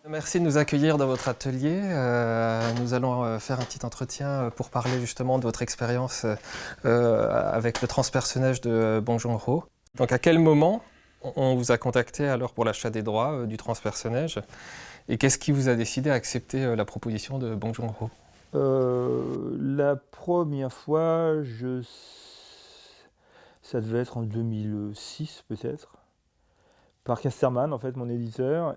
Merci de nous accueillir dans votre atelier. Nous allons faire un petit entretien pour parler justement de votre expérience avec le transpersonnage de Bong Joon-ho. Donc à quel moment on vous a contacté alors pour l'achat des droits du transpersonnage et qu'est-ce qui vous a décidé à accepter la proposition de Bong Joon-ho? La première fois, ça devait être en 2006 peut-être, par Casterman, en fait, mon éditeur.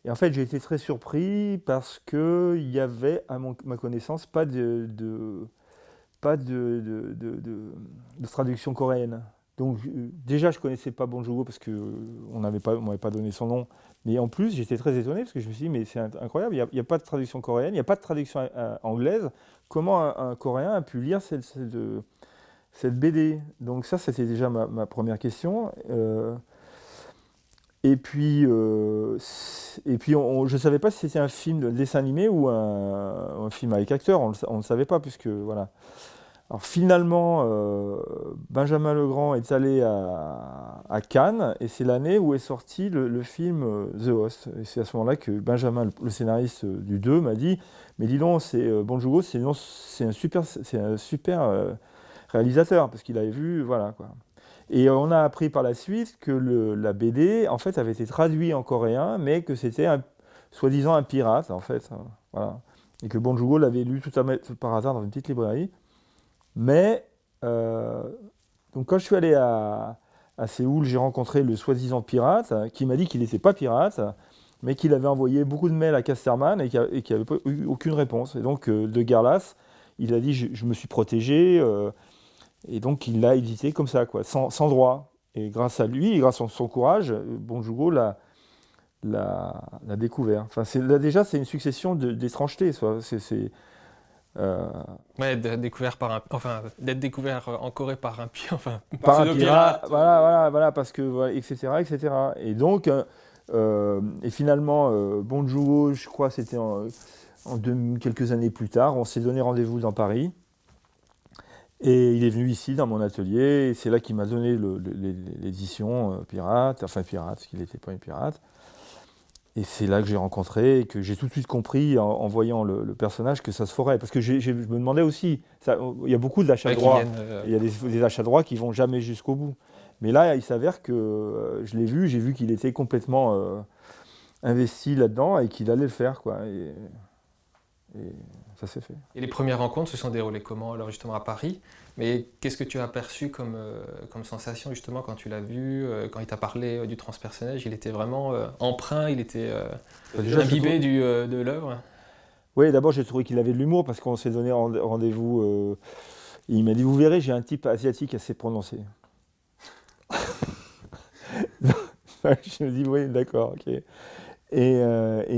Et en fait, j'ai été très surpris parce qu'il y avait, à ma connaissance, pas de traduction coréenne. Donc déjà, je connaissais pas Bong Joon-ho parce qu'on m'avait pas donné son nom. Mais en plus, j'étais très étonné parce que je me suis dit, mais c'est incroyable, il y a pas de traduction coréenne, il n'y a pas de traduction anglaise. Comment un Coréen a pu lire cette BD? Donc ça, c'était déjà ma première question. Je ne savais pas si c'était un film de dessin animé ou un film avec acteur, on ne le savait pas, puisque voilà. Alors finalement, Benjamin Legrand est allé à Cannes, et c'est l'année où est sorti le film The Host. Et c'est à ce moment-là que Benjamin, le scénariste du 2, m'a dit, mais dis donc, Bong Joon-ho, c'est un super réalisateur, parce qu'il avait vu, voilà quoi. Et on a appris par la suite que la BD, en fait, avait été traduite en coréen, mais que c'était soi-disant un pirate, en fait. Voilà. Et que Bong Joon-ho l'avait lu tout par hasard dans une petite librairie. Mais, euh, donc quand je suis allé à Séoul, j'ai rencontré le soi-disant pirate, qui m'a dit qu'il n'était pas pirate, mais qu'il avait envoyé beaucoup de mails à Casterman et qu'il n'avait eu aucune réponse. Et donc, de guerre lasse, il a dit, je me suis protégé. Et donc il l'a édité comme ça, quoi, sans droit. Et grâce à lui, et grâce à son courage, Bong Joon-ho l'a découvert. Enfin, là déjà, c'est une succession d'étrangetés. Euh, Ouais, d'être découvert d'être découvert en Corée par un enfin, Par un pirate, pseudo-pirate. voilà, parce que, voilà, etc., etc. Et donc, et finalement, Bong Joon-ho, je crois, c'était quelques années plus tard, on s'est donné rendez-vous dans Paris. Et il est venu ici dans mon atelier, et c'est là qu'il m'a donné l'édition pirate, enfin pirate, parce qu'il n'était pas une pirate. Et c'est là que j'ai rencontré, et que j'ai tout de suite compris en voyant le personnage que ça se ferait. Parce que je me demandais aussi, il y a beaucoup d'achats de Ouais, qui droits, viennent. et il y a des achats de droits qui vont jamais jusqu'au bout. Mais là, il s'avère que je l'ai vu, j'ai vu qu'il était complètement investi là-dedans et qu'il allait le faire, quoi. Et ça s'est fait. Et les premières rencontres se sont déroulées comment alors justement à Paris? Mais qu'est-ce que tu as perçu comme sensation justement quand tu l'as vu, quand il t'a parlé du transpersonnage? Il était vraiment empreint, il était Déjà, imbibé de l'œuvre. oui, d'abord j'ai trouvé qu'il avait de l'humour parce qu'on s'est donné rendez-vous. Et il m'a dit, vous verrez, j'ai un type asiatique assez prononcé. Je me dis, oui, d'accord, ok. Et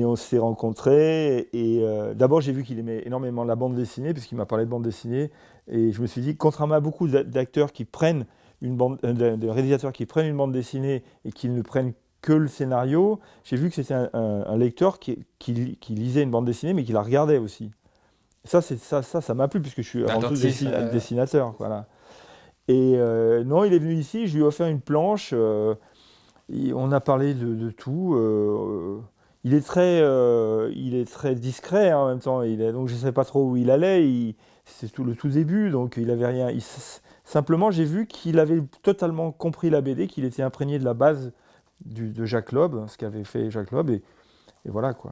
on s'est rencontrés. Et d'abord, j'ai vu qu'il aimait énormément la bande dessinée, puisqu'il m'a parlé de bande dessinée. Et je me suis dit, contrairement à beaucoup d'acteurs qui prennent de réalisateurs qui prennent une bande dessinée et qui ne prennent que le scénario, j'ai vu que c'était un lecteur qui lisait une bande dessinée, mais qui la regardait aussi. Ça m'a plu, puisque je suis avant tout Attentif. dessinateur. Voilà. Et non, il est venu ici, je lui ai offert une planche. On a parlé de tout. Il est très discret, hein, en même temps. Donc je ne savais pas trop où il allait. C'est le tout début, donc il avait rien. Simplement, j'ai vu qu'il avait totalement compris la BD, qu'il était imprégné de la base de Jacques Lob, ce qu'avait fait Jacques Lob, et voilà quoi.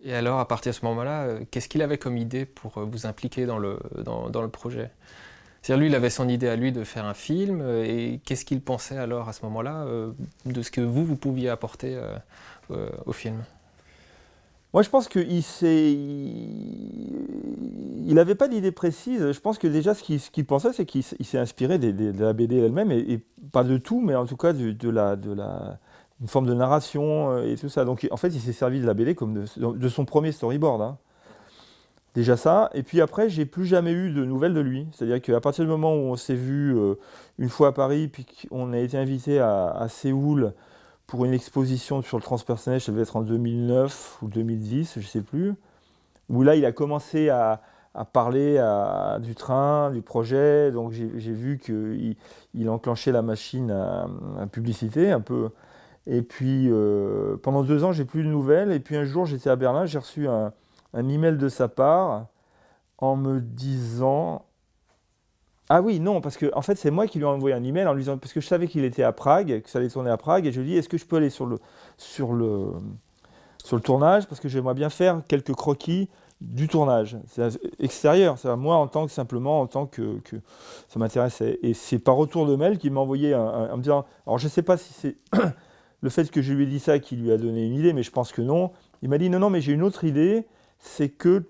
Et alors à partir de ce moment-là, qu'est-ce qu'il avait comme idée pour vous impliquer dans le projet? C'est-à-dire lui, il avait son idée à lui de faire un film, et qu'est-ce qu'il pensait alors à ce moment-là de ce que vous pouviez apporter au film? Moi, je pense il n'avait pas d'idée précise. Je pense que déjà, ce qu'il pensait, c'est qu'il s'est inspiré de la BD elle-même, et pas de tout, mais en tout cas une forme de narration et tout ça. Donc, en fait, il s'est servi de la BD comme de son premier storyboard, hein. Déjà ça. Et puis après, j'ai plus jamais eu de nouvelles de lui. C'est-à-dire qu'à partir du moment où on s'est vu une fois à Paris, puis qu'on a été invité à Séoul pour une exposition sur le transpersonnage, ça devait être en 2009 ou 2010, je ne sais plus, où là il a commencé à parler du train, du projet, donc j'ai vu qu'il enclenchait la machine à publicité un peu, Et puis, pendant 2 ans, j'ai plus de nouvelles. Et puis un jour, j'étais à Berlin, j'ai reçu un email de sa part en me disant... Ah oui, non, parce que en fait, c'est moi qui lui ai envoyé un email en lui disant, parce que je savais qu'il était à Prague, que ça allait tourner à Prague, et je lui ai dit, est-ce que je peux aller sur le, sur le tournage, parce que j'aimerais bien faire quelques croquis du tournage. C'est extérieur, c'est à moi simplement en tant que ça m'intéressait. Et c'est par retour de mail qu'il m'a envoyé en me disant, alors je ne sais pas si c'est le fait que je lui ai dit ça qui lui a donné une idée, mais je pense que non. Il m'a dit, non, non, mais j'ai une autre idée, c'est que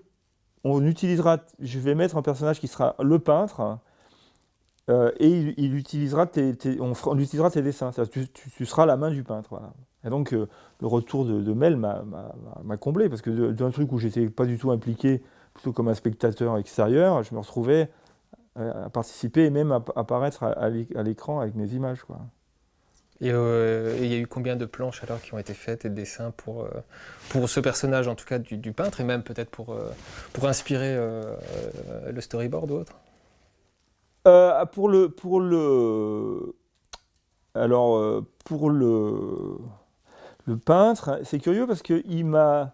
je vais mettre un personnage qui sera le peintre, et il utilisera on utilisera tes dessins. Tu seras la main du peintre. Voilà. Et donc, le retour de Mel m'a comblé, parce que d'un truc où j'étais pas du tout impliqué, plutôt comme un spectateur extérieur, je me retrouvais à participer et même à apparaître à l'écran avec mes images, quoi. Et il y a eu combien de planches alors qui ont été faites et de dessins pour ce personnage, en tout cas du peintre, et même peut-être pour inspirer le storyboard ou autre? Pour le peintre, c'est curieux parce qu'il m'a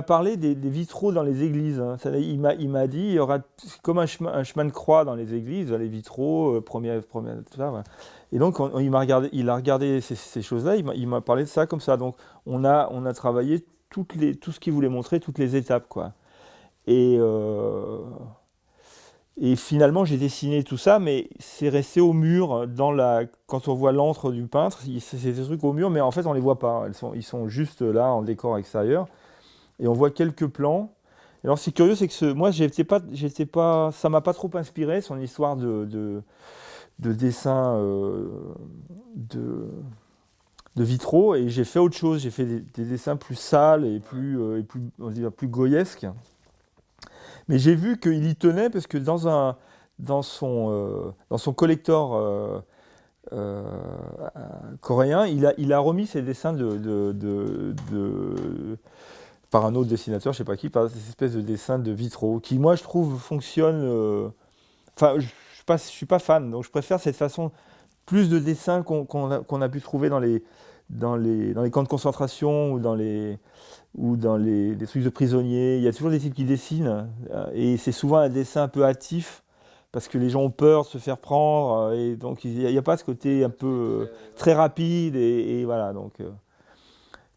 parlé des vitraux dans les églises, hein. Il m'a dit, il y aura comme un chemin de croix dans les églises, les vitraux, tout ça, voilà. Et donc, il a regardé ces choses-là, il m'a parlé de ça comme ça. Donc, on a travaillé tout ce qu'il voulait montrer, toutes les étapes, quoi. Et, euh, et finalement, j'ai dessiné tout ça, mais c'est resté au mur. Quand on voit l'antre du peintre, c'est des trucs au mur, mais en fait, on les voit pas. Ils sont juste là en décor extérieur. Et on voit quelques plans. Alors, c'est curieux, c'est que moi, ça m'a pas trop inspiré, son histoire de dessin de vitraux. Et j'ai fait autre chose. J'ai fait des dessins plus sales et plus, on va dire, plus goyesques. Mais j'ai vu qu'il y tenait parce que dans son collector euh, coréen, il a remis ses dessins par un autre dessinateur, je sais pas qui, par ces espèces de dessins de vitraux, qui moi je trouve fonctionnent. Enfin, je suis pas fan, donc je préfère cette façon plus de dessins qu'on a pu trouver dans les camps de concentration ou dans les des trucs de prisonniers. Il y a toujours des types qui dessinent, et c'est souvent un dessin un peu hâtif parce que les gens ont peur de se faire prendre, et donc il y a pas ce côté un peu très rapide, et voilà. Donc,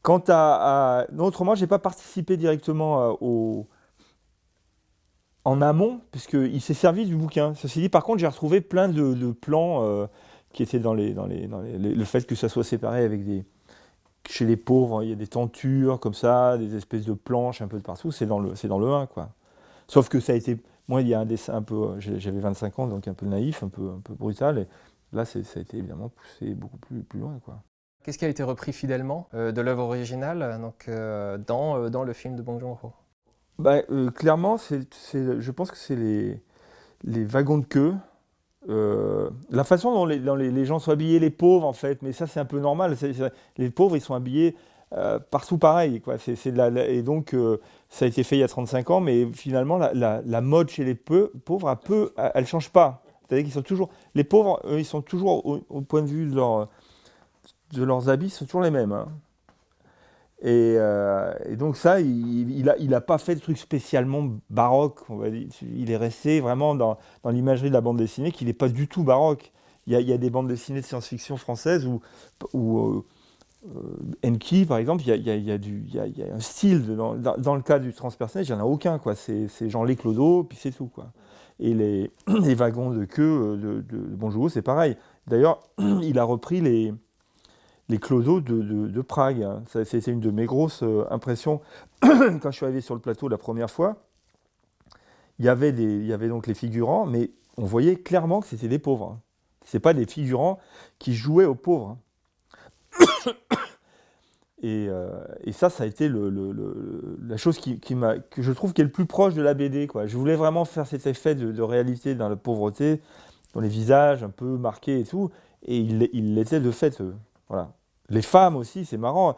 quant non, autrement, j'ai pas participé directement en amont, puisqu'il s'est servi du bouquin. Ceci dit, par contre, j'ai retrouvé plein de plans qui étaient le fait que ça soit séparé avec chez les pauvres, hein, il y a des tentures comme ça, des espèces de planches un peu de partout. C'est dans le 1, quoi. Sauf que ça a été. Moi, il y a un dessin un peu. J'avais 25 ans, donc un peu naïf, un peu brutal. Et là, ça a été évidemment poussé beaucoup plus loin, quoi. Qu'est-ce qui a été repris fidèlement de l'œuvre originale donc, dans le film de Bong Joon-ho? Bah, clairement, je pense que c'est les wagons de queue. La façon dont les gens sont habillés, les pauvres en fait, mais ça c'est un peu normal. Les pauvres ils sont habillés partout pareil, quoi. Et donc ça a été fait il y a 35 ans, mais finalement la mode chez les pauvres elle change pas. C'est-à-dire qu'ils sont toujours, les pauvres, eux, ils sont toujours au point de vue de leurs habits, ils sont toujours les mêmes, hein. Et donc ça, il a pas fait de truc spécialement baroque, on va dire. Il est resté vraiment dans l'imagerie de la bande dessinée, qui n'est pas du tout baroque. Il y a des bandes dessinées de science-fiction françaises où Enki, par exemple, il y a un style. Dans le cas du transpersonnage, il n'y en a aucun, quoi. C'est Jean Léclodo, puis c'est tout, quoi. Et les wagons de queue de Bonjour, c'est pareil. D'ailleurs, il a repris les clodos de Prague, hein. C'était une de mes grosses impressions quand je suis arrivé sur le plateau la première fois. Il y avait donc les figurants, mais on voyait clairement que c'était des pauvres, hein. Ce pas des figurants qui jouaient aux pauvres, hein. Et ça a été la chose que je trouve qui est le plus proche de la BD, quoi. Je voulais vraiment faire cet effet de réalité dans la pauvreté, dans les visages un peu marqués et tout, et il l'était de fait. Voilà. Les femmes aussi, c'est marrant.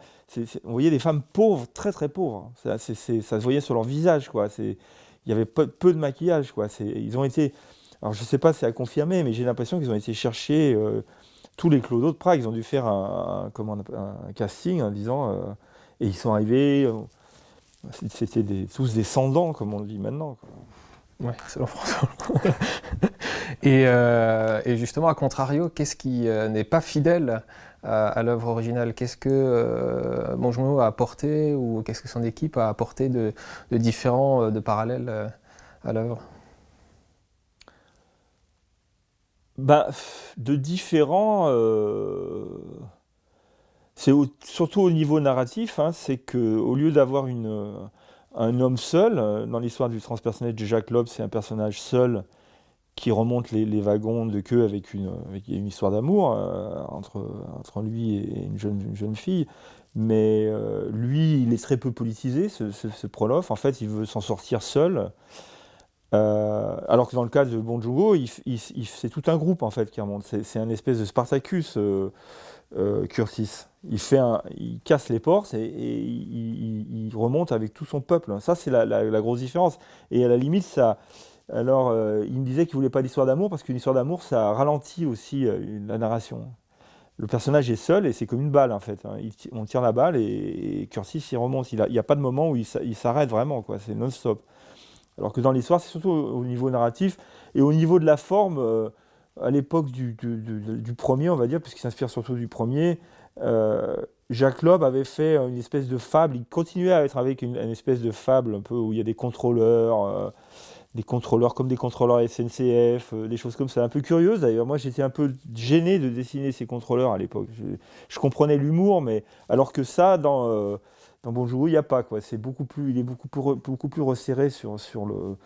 On voyait des femmes pauvres, très très pauvres. Ça se voyait sur leur visage, quoi. Il y avait peu de maquillage, quoi. Ils ont été. Alors je sais pas si c'est à confirmer, mais j'ai l'impression qu'ils ont été chercher tous les clodos de Prague, ils ont dû faire comment on appelle, un casting en disant, et ils sont arrivés, c'était tous des sans-dents, comme on le dit maintenant, quoi. Ouais, selon François. Et justement, à contrario, qu'est-ce qui n'est pas fidèle à l'œuvre originale? Qu'est-ce que Bong Joon-ho a apporté, ou qu'est-ce que son équipe a apporté de différent, de parallèle à l'œuvre? Bah, de différents, c'est surtout au niveau narratif, hein, c'est qu'au lieu d'avoir un homme seul, dans l'histoire du transpersonnage de Jacques Loeb, c'est un personnage seul qui remonte les wagons de queue avec une histoire d'amour entre lui et une jeune fille. Mais lui, il est très peu politisé, ce Prolof. En fait, il veut s'en sortir seul. Alors que dans le cas de Bong Joon-ho, c'est tout un groupe en fait qui remonte. C'est un espèce de Spartacus, Curtis. Il casse les portes et il remonte avec tout son peuple. Ça, c'est la grosse différence. Et à la limite, ça. Alors, il me disait qu'il voulait pas d'histoire d'amour parce qu'une histoire d'amour, ça ralentit aussi la narration. Le personnage est seul et c'est comme une balle en fait, hein. On tire la balle et Curtis il remonte. Il y a pas de moment où il s'arrête vraiment, quoi. C'est non-stop. Alors que dans l'histoire, c'est surtout au niveau narratif et au niveau de la forme. À l'époque du premier, on va dire, puisqu'il s'inspire surtout du premier, Jacques Loeb avait fait une espèce de fable. Il continuait à être avec une espèce de fable un peu où il y a des contrôleurs comme des contrôleurs SNCF, des choses comme ça, un peu curieuses d'ailleurs. Moi, j'étais un peu gêné de dessiner ces contrôleurs à l'époque. Je comprenais l'humour, mais alors que ça, dans Bonjour, il n'y a pas, quoi. Il est beaucoup plus resserré sur le.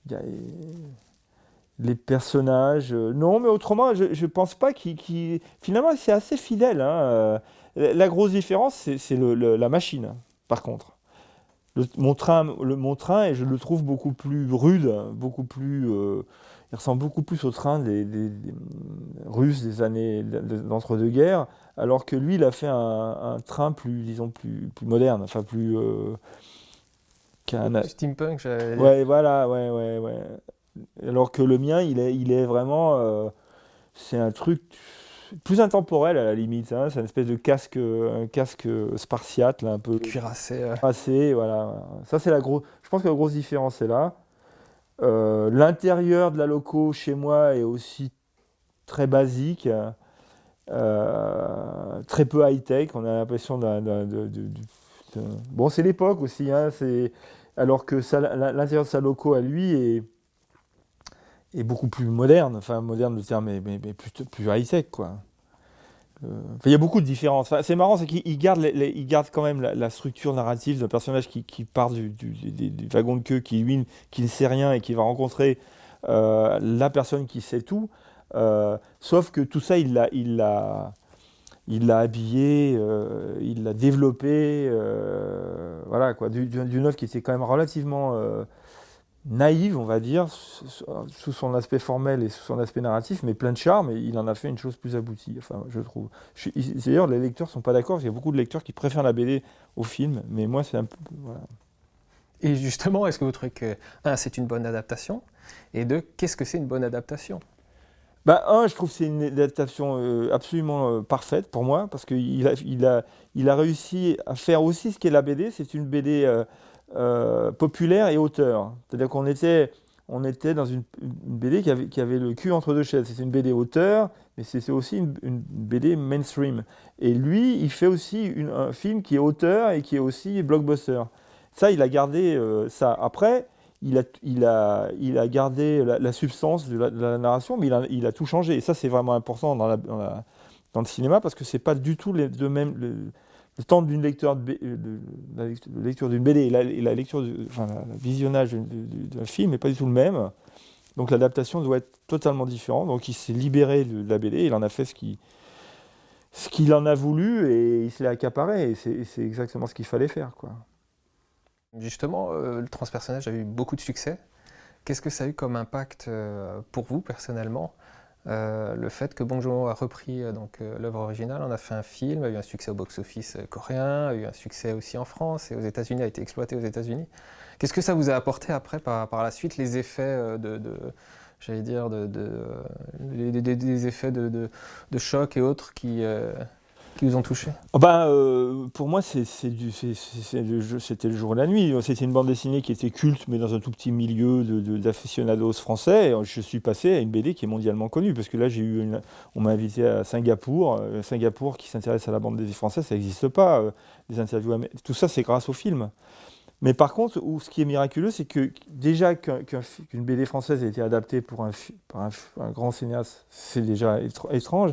Il y a les personnages. Non, mais autrement, je ne pense pas finalement, c'est assez fidèle, hein. La grosse différence, c'est la machine, par contre. Mon train, et je le trouve beaucoup plus rude, beaucoup plus. Il ressemble beaucoup plus au train des Russes des années d'entre-deux-guerres, alors que lui, il a fait un train plus, disons, plus moderne, enfin plus. Steampunk, j'allais dire. Ouais, voilà, ouais, ouais, ouais. Alors que le mien, il est vraiment. C'est un truc plus intemporel à la limite, hein. C'est une espèce de casque, un casque spartiate, là, un peu Cuirassé. tracé, voilà. Ça, c'est je pense que la grosse différence est là. L'intérieur de la loco chez moi est aussi très basique, très peu high-tech. On a l'impression bon, c'est l'époque aussi, hein, alors que l'intérieur de sa loco à lui est beaucoup plus moderne. Enfin, moderne, le terme est mais plus high-tech, quoi. Enfin, il y a beaucoup de différences. Enfin, c'est marrant, c'est qu'il garde quand même la structure narrative d'un personnage qui part du wagon de queue, qui ne sait rien et qui va rencontrer la personne qui sait tout. Sauf que tout ça, il l'a habillé, il l'a développé, voilà quoi, d'une œuvre qui était quand même relativement naïve, on va dire, sous son aspect formel et sous son aspect narratif, mais plein de charme, et il en a fait une chose plus aboutie, enfin, je trouve. D'ailleurs, les lecteurs sont pas d'accord, parce qu'il y a beaucoup de lecteurs qui préfèrent la BD au film, mais moi, c'est un peu. Voilà. Et justement, est-ce que vous trouvez que, un, c'est une bonne adaptation, et deux, qu'est-ce que c'est une bonne adaptation? Je trouve que c'est une adaptation absolument parfaite pour moi, parce qu'il a réussi à faire aussi ce qu'est la BD. C'est une BD populaire et auteur. C'est-à-dire on était dans une BD qui avait le cul entre deux chaises. C'est une BD auteur, mais c'est aussi une BD mainstream. Et lui, il fait aussi un film qui est auteur et qui est aussi blockbuster. Ça, il a gardé ça. Après, il a gardé la substance de la narration, mais il a tout changé. Et ça, c'est vraiment important dans le cinéma, parce que c'est pas du tout le temps d'une lecture la lecture d'une BD et la lecture, enfin, le visionnage d'un film n'est pas du tout le même. Donc l'adaptation doit être totalement différente. Donc il s'est libéré de la BD, il en a fait ce qu'il en a voulu et il s'est accaparé. Et c'est exactement ce qu'il fallait faire, quoi. Justement, le transpersonnage a eu beaucoup de succès. Qu'est-ce que ça a eu comme impact pour vous, personnellement, le fait que Bong Joon-ho a repris l'œuvre originale, en a fait un film, a eu un succès au box-office coréen, a eu un succès aussi en France et aux États-Unis, a été exploité aux États-Unis. Qu'est-ce que ça vous a apporté après, par la suite, les effets j'allais dire, des effets de choc et autres qui vous ont touché? Pour moi, c'était le jour et la nuit. C'était une bande dessinée qui était culte, mais dans un tout petit milieu d'aficionados français. Et je suis passé à une BD qui est mondialement connue, parce que là, on m'a invité à Singapour. Singapour qui s'intéresse à la bande dessinée française, ça n'existe pas. Des interviews, tout ça, c'est grâce au film. Mais par contre, ce qui est miraculeux, c'est que déjà qu'une BD française ait été adaptée par un grand cinéaste, c'est déjà étrange.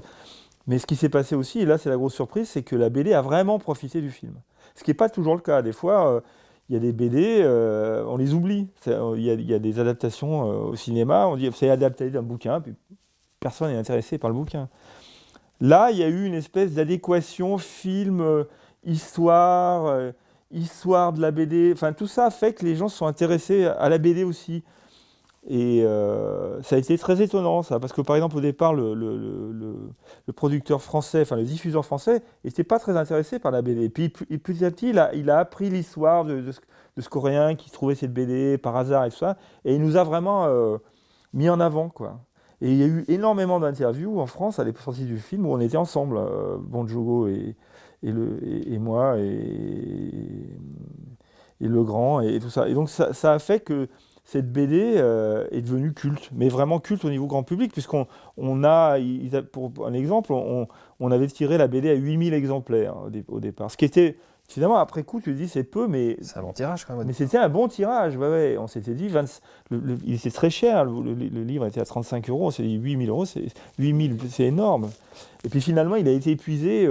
Mais ce qui s'est passé aussi, et là c'est la grosse surprise, c'est que la BD a vraiment profité du film. Ce qui n'est pas toujours le cas. Des fois, il y a des BD, on les oublie. Il y a des adaptations au cinéma, on dit c'est adapté d'un bouquin, puis personne n'est intéressé par le bouquin. Là, il y a eu une espèce d'adéquation film, histoire de la BD. Enfin, tout ça fait que les gens se sont intéressés à la BD aussi. Et ça a été très étonnant, ça, parce que par exemple, au départ, le producteur français, enfin le diffuseur français, n'était pas très intéressé par la BD. Et puis petit à petit, il a appris l'histoire de ce Coréen qui trouvait cette BD par hasard et tout ça, et il nous a vraiment mis en avant, quoi. Et il y a eu énormément d'interviews en France à la sortie du film où on était ensemble, Bon Joon-ho et moi, et Legrand, et tout ça. Et donc ça a fait que cette BD est devenue culte, mais vraiment culte au niveau grand public, puisqu'on pour un exemple, on avait tiré la BD à 8000 exemplaires au départ. Ce qui était, finalement, après coup, tu te dis c'est peu, mais C'est un bon tirage quand même. mais c'était un bon tirage. Ouais. On s'était dit, il était très cher, le livre était à 35 euros, on s'est dit 8000 euros, 8000, c'est énorme. Et puis finalement, il a été épuisé.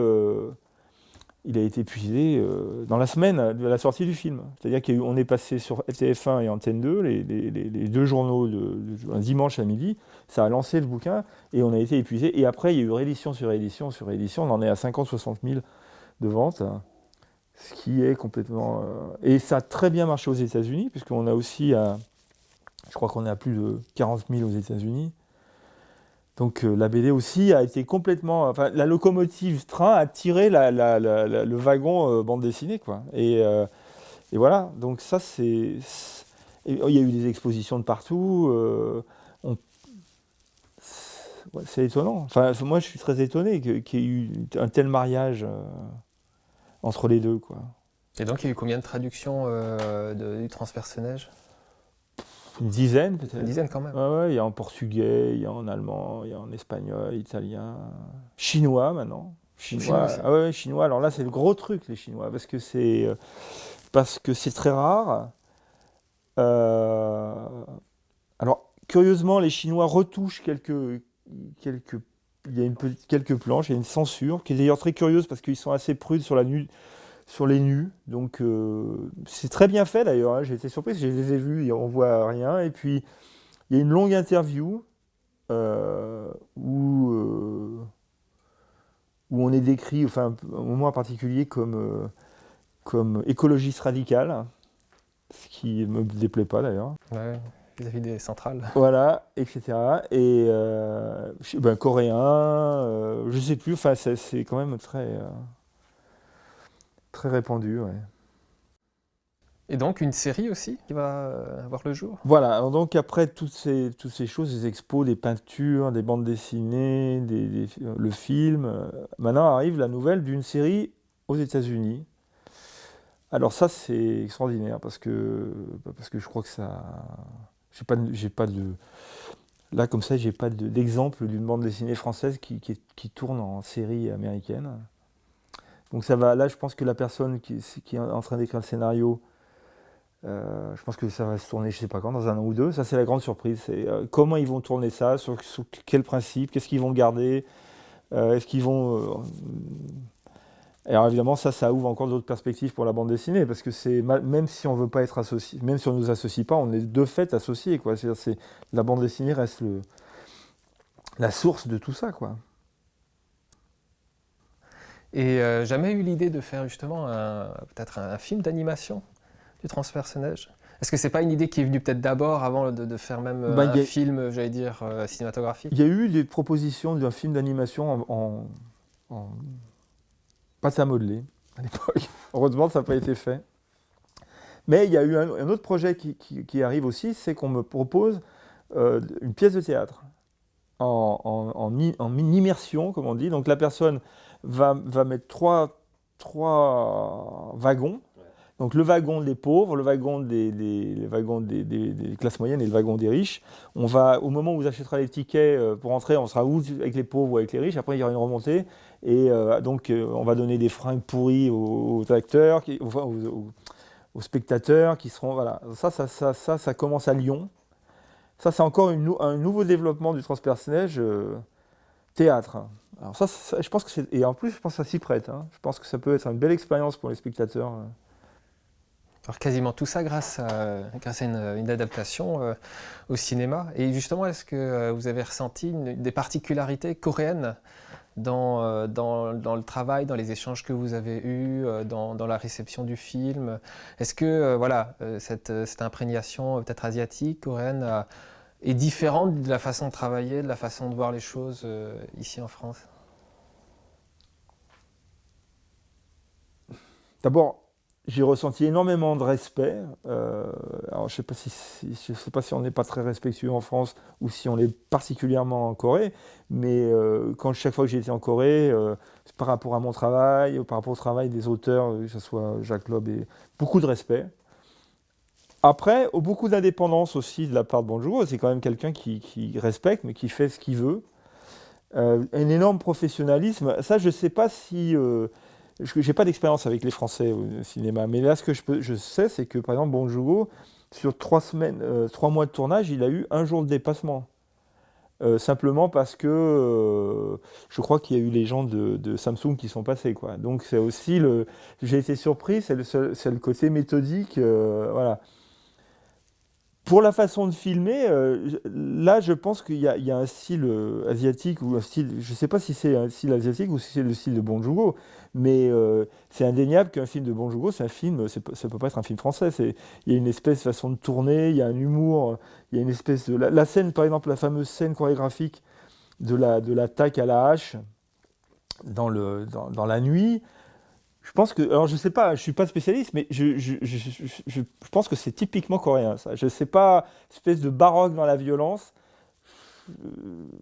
Dans la semaine de la sortie du film. C'est-à-dire qu'on est passé sur TF1 et Antenne 2, les deux journaux un dimanche à midi, ça a lancé le bouquin et on a été épuisé. Et après, il y a eu réédition sur réédition sur réédition, on en est à 50-60 000 de ventes, ce qui est complètement... Et ça a très bien marché aux États-Unis, puisqu'on a aussi, je crois qu'on est à plus de 40 000 aux États-Unis. Donc la BD aussi a été complètement... Enfin, la locomotive train a tiré le wagon bande dessinée, quoi. Et voilà, donc ça il y a eu des expositions de partout. C'est étonnant. Enfin, moi, je suis très étonné qu'il y ait eu un tel mariage entre les deux, quoi. Et donc il y a eu combien de traductions du transpersonnage? Une dizaine, peut-être. Une dizaine quand même. Ouais, il y a en portugais, il y a en allemand, il y a en espagnol, italien, chinois maintenant. Chinois aussi. Ah ouais, chinois. Alors là, c'est le gros truc, les Chinois, parce que c'est très rare. Alors, curieusement, les Chinois retouchent quelques, il y a quelques planches, il y a une censure, qui est d'ailleurs très curieuse, parce qu'ils sont assez prudes sur les nus. Donc, c'est très bien fait, d'ailleurs, hein. J'ai été surpris, je les ai vus, et on voit rien. Et puis, il y a une longue interview où on est décrit, enfin, un moment en particulier, comme écologiste radical, ce qui ne me déplaît pas, d'ailleurs. Ouais, vis-à-vis des centrales. Voilà, etc. Et coréen, je sais plus, enfin, c'est quand même très répandu, ouais. Et donc une série aussi qui va voir le jour? Voilà, alors donc après toutes ces choses, des expos, des peintures, des bandes dessinées, le film, maintenant arrive la nouvelle d'une série aux États-Unis. Alors ça, c'est extraordinaire parce que je crois que ça... J'ai pas de... Là, comme ça, j'ai pas d'exemple d'une bande dessinée française qui tourne en série américaine. Donc ça va, là, je pense que la personne qui est en train d'écrire le scénario, je pense que ça va se tourner, je sais pas quand, dans un an ou deux. Ça, c'est la grande surprise. C'est comment ils vont tourner ça, sur quel principe, qu'est-ce qu'ils vont garder, est-ce qu'ils vont... Alors évidemment, ça ouvre encore d'autres perspectives pour la bande dessinée, parce que même si on veut pas être associé, même si on nous associe pas, on est de fait associé, quoi. La bande dessinée reste la source de tout ça, quoi. Et jamais eu l'idée de faire justement peut-être un film d'animation du transpersonnage? Est-ce que c'est pas une idée qui est venue peut-être d'abord avant de faire même un film, j'allais dire, cinématographique? Il y a eu des propositions d'un film d'animation en pâte à modeler à l'époque. Heureusement, ça n'a pas été fait. Mais il y a eu un autre projet qui arrive aussi, c'est qu'on me propose une pièce de théâtre en immersion, comme on dit. Donc la personne va mettre trois wagons. Donc le wagon des pauvres, le wagon les wagons des classes moyennes et le wagon des riches. Au moment où vous achèterez les tickets pour entrer, on sera ou avec les pauvres ou avec les riches. Après, il y aura une remontée. Et donc, on va donner des fringues pourries aux acteurs, aux spectateurs qui seront... Voilà. Ça commence à Lyon. Ça, c'est encore un nouveau développement du transpersonnage théâtre. Alors je pense que c'est... Et en plus, je pense que ça s'y prête. Hein. Je pense que ça peut être une belle expérience pour les spectateurs. Alors quasiment tout ça grâce à une adaptation au cinéma. Et justement, est-ce que vous avez ressenti des particularités coréennes dans le travail, dans les échanges que vous avez eus, dans la réception du film? Est-ce que cette imprégnation peut-être asiatique, coréenne, est différente de la façon de travailler, de la façon de voir les choses ici en France? D'abord, j'ai ressenti énormément de respect. Alors, je ne sais pas si on n'est pas très respectueux en France ou si on l'est particulièrement en Corée, mais chaque fois que j'ai été en Corée, par rapport à mon travail, par rapport au travail des auteurs, que ce soit Jacques Lob, et beaucoup de respect. Après, beaucoup d'indépendance aussi de la part de Bong Joon-ho. C'est quand même quelqu'un qui respecte, mais qui fait ce qu'il veut. Un énorme professionnalisme. Ça, je ne sais pas si... je n'ai pas d'expérience avec les Français au cinéma, mais là, ce que je sais, c'est que, par exemple, Bong Joon-ho, sur 3 mois de tournage, il a eu 1 jour de dépassement. Simplement parce que je crois qu'il y a eu les gens de Samsung qui sont passés, quoi. Donc, c'est aussi j'ai été surpris, c'est le côté méthodique, voilà. Pour la façon de filmer, là, je pense qu'il y a un style asiatique ou un style, je ne sais pas si c'est un style asiatique ou si c'est le style de Bong Joon-ho, mais c'est indéniable qu'un film de Bong Joon-ho, ça peut pas être un film français. Il y a une espèce de façon de tourner, il y a un humour, il y a une espèce de la scène, par exemple, la fameuse scène chorégraphique de l'attaque à la hache dans la nuit. Je pense que, alors je sais pas, je suis pas spécialiste, mais je pense que c'est typiquement coréen, ça. Je sais pas, espèce de baroque dans la violence.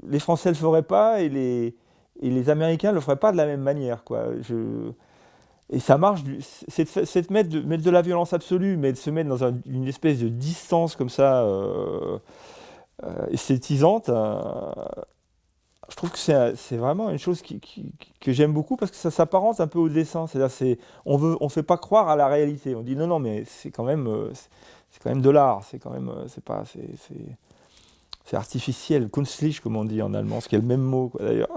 Les Français le feraient pas et les Américains le feraient pas de la même manière, quoi. Et ça marche, c'est de mettre de la violence absolue, mais de se mettre dans une espèce de distance comme ça, esthétisante. Je trouve que c'est vraiment une chose que j'aime beaucoup parce que ça s'apparente un peu au dessin. C'est-à-dire, on fait pas croire à la réalité. On dit non, non, mais c'est quand même de l'art. C'est quand même, c'est pas, c'est artificiel, künstlich comme on dit en allemand, ce qui est le même mot, quoi, d'ailleurs.